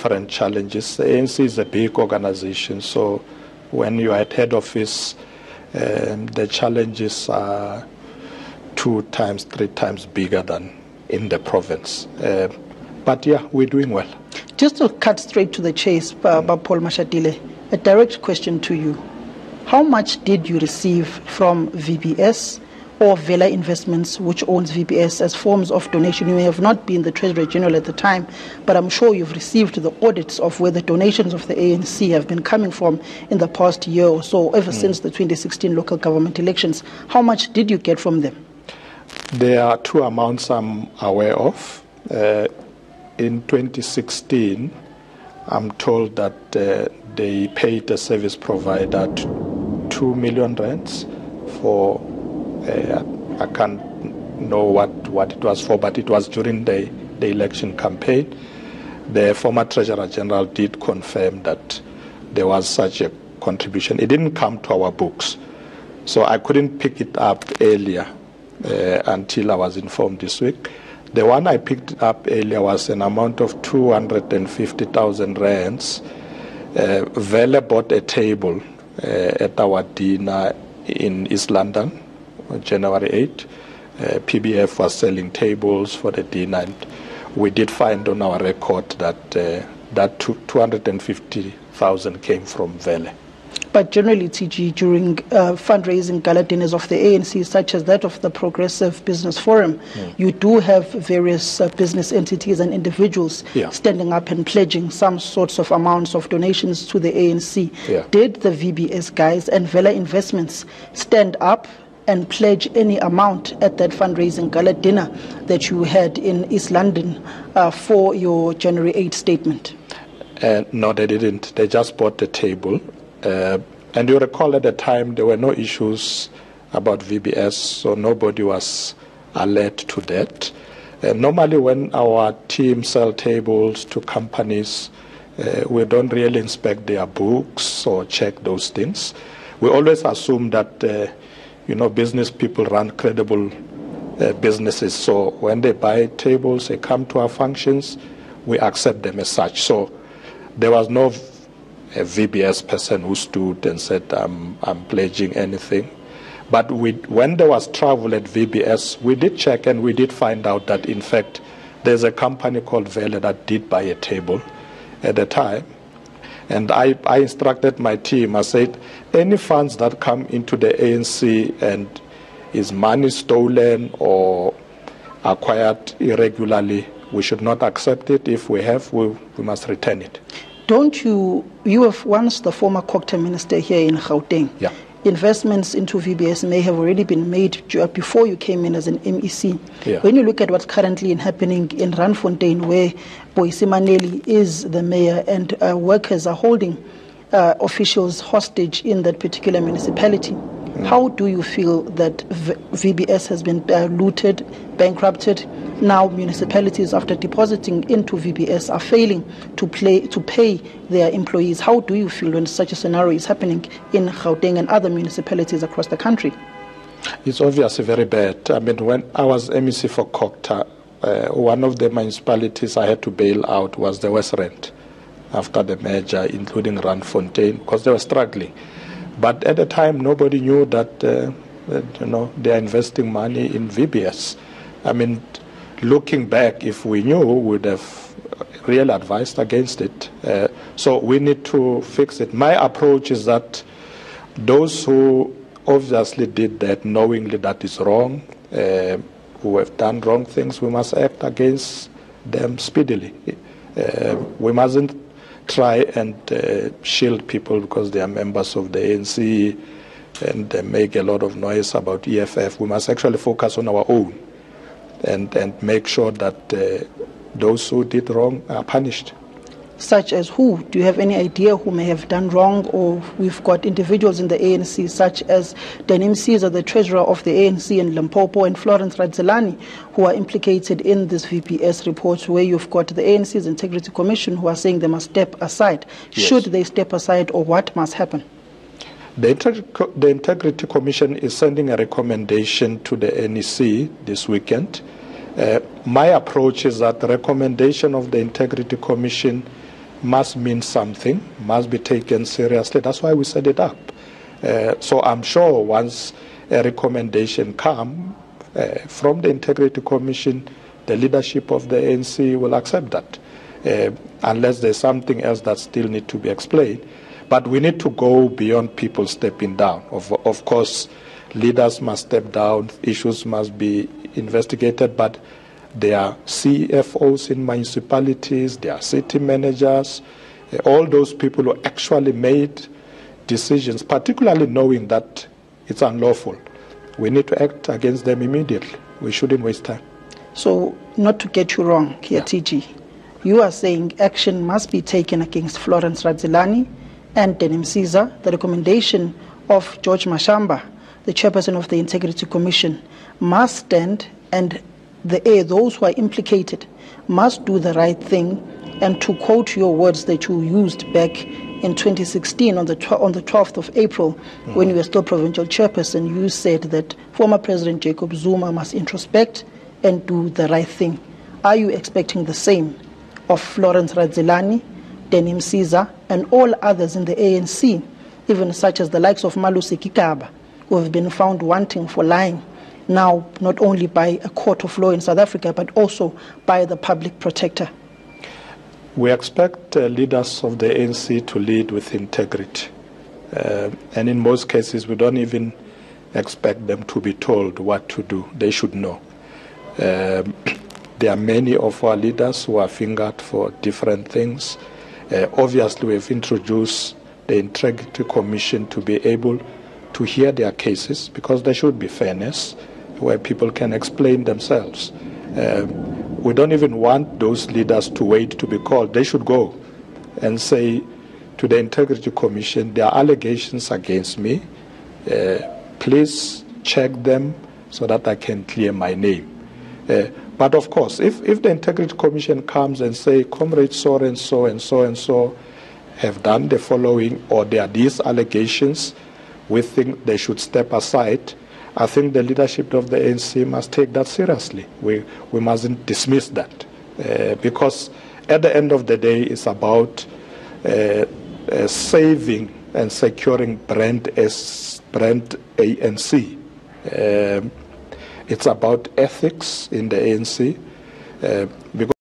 different challenges. The ANC is a big organization, so when you are at head office, the challenges are 2 times, 3 times bigger than in the province. But yeah, we're doing well. Just to cut straight to the chase, Paul Mashatile, a direct question to you. How much did you receive from VBS or Vela Investments, which owns VBS, as forms of donation? You may have not been the Treasurer General at the time, but I'm sure you've received the audits of where the donations of the ANC have been coming from in the past year or so, ever since the 2016 local government elections. How much did you get from them? There are 2 amounts I'm aware of. In 2016, I'm told that they paid a service provider 2 million rands for, I can't know what it was for, but it was during the election campaign. The former Treasurer General did confirm that there was such a contribution. It didn't come to our books, so I couldn't pick it up earlier until I was informed this week. The one I picked up earlier was an amount of 250,000 rands. Vele bought a table at our dinner in East London on January 8. PBF was selling tables for the dinner, and we did find on our record that that 250,000 came from Vele. But generally, TG, during fundraising gala dinners of the ANC, such as that of the Progressive Business Forum, you do have various business entities and individuals standing up and pledging some sorts of amounts of donations to the ANC. Did the VBS guys and Vela Investments stand up and pledge any amount at that fundraising gala dinner that you had in East London for your January 8 statement? No, they didn't. They just bought the table. And you recall at the time there were no issues about VBS, so nobody was alert to that. Normally when our team sell tables to companies, we don't really inspect their books or check those things. We always assume that business people run credible businesses, so when they buy tables, they come to our functions, we accept them as such. So there was no a VBS person who stood and said, I'm pledging anything. But when there was travel at VBS, we did check and we did find out that, in fact, there's a company called Vele that did buy a table at the time. And I instructed my team, I said, any funds that come into the ANC and is money stolen or acquired irregularly, we should not accept it. If we have, we must return it. Don't you have once the former Cocta minister here in Gauteng. Yeah. Investments into VBS may have already been made before you came in as an MEC. Yeah. When you look at what's currently happening in Randfontein, where Boyce Maneli is the mayor and workers are holding officials hostage in that particular municipality, how do you feel that VBS has been looted, bankrupted? Now municipalities, after depositing into VBS, are failing to pay their employees. How do you feel when such a scenario is happening in Gauteng and other municipalities across the country? It's obviously very bad. I mean, when I was MEC for Cocta, one of the municipalities I had to bail out was the West Rand after the merger, including Randfontein, because they were struggling. But at the time, nobody knew that they are investing money in VBS. I mean, looking back, if we knew, we would have really advised against it. So we need to fix it. My approach is that those who obviously did that, knowingly that is wrong, who have done wrong things, we must act against them speedily. We mustn't try and shield people because they are members of the ANC and they make a lot of noise about EFF. We must actually focus on our own and make sure that those who did wrong are punished. Such as who? Do you have any idea who may have done wrong? Or we've got individuals in the ANC such as Danim Caesar, the treasurer of the ANC in Limpopo, and Florence Radzelani, who are implicated in this VBS report, where you've got the ANC's Integrity Commission who are saying they must step aside. Yes. Should they step aside, or what must happen? The Integrity Commission is sending a recommendation to the NEC this weekend. My approach is that the recommendation of the Integrity Commission must mean something, must be taken seriously. That's why we set it up. So I'm sure once a recommendation comes from the Integrity Commission, the leadership of the ANC will accept that, unless there's something else that still needs to be explained. But we need to go beyond people stepping down. Of course, leaders must step down, issues must be investigated, but there are CFOs in municipalities, there are city managers, all those people who actually made decisions, particularly knowing that it's unlawful. We need to act against them immediately. We shouldn't waste time. So, not to get you wrong here, TG, you are saying action must be taken against Florence Radzilani and Denim Caesar. The recommendation of George Mashamba, the chairperson of the Integrity Commission, must stand, and those who are implicated must do the right thing. And to quote your words that you used back in 2016 on the 12th of April, when you were still provincial chairperson, you said that former President Jacob Zuma must introspect and do the right thing. Are you expecting the same of Florence Radzilani, Denim Caesar, and all others in the ANC, even such as the likes of Malusi Kikaba, who have been found wanting for lying, now not only by a court of law in South Africa, but also by the public protector? We expect leaders of the ANC to lead with integrity. And in most cases, we don't even expect them to be told what to do. They should know. There are many of our leaders who are fingered for different things. Obviously, we've introduced the Integrity Commission to be able to hear their cases, because there should be fairness where people can explain themselves. We don't even want those leaders to wait to be called. They should go and say to the Integrity Commission, there are allegations against me. Please check them so that I can clear my name. But of course, if the Integrity Commission comes and say, comrades so and so and so and so have done the following, or there are these allegations, we think they should step aside. I think the leadership of the ANC must take that seriously. We mustn't dismiss that, because at the end of the day, it's about saving and securing brand ANC. It's about ethics in the ANC, because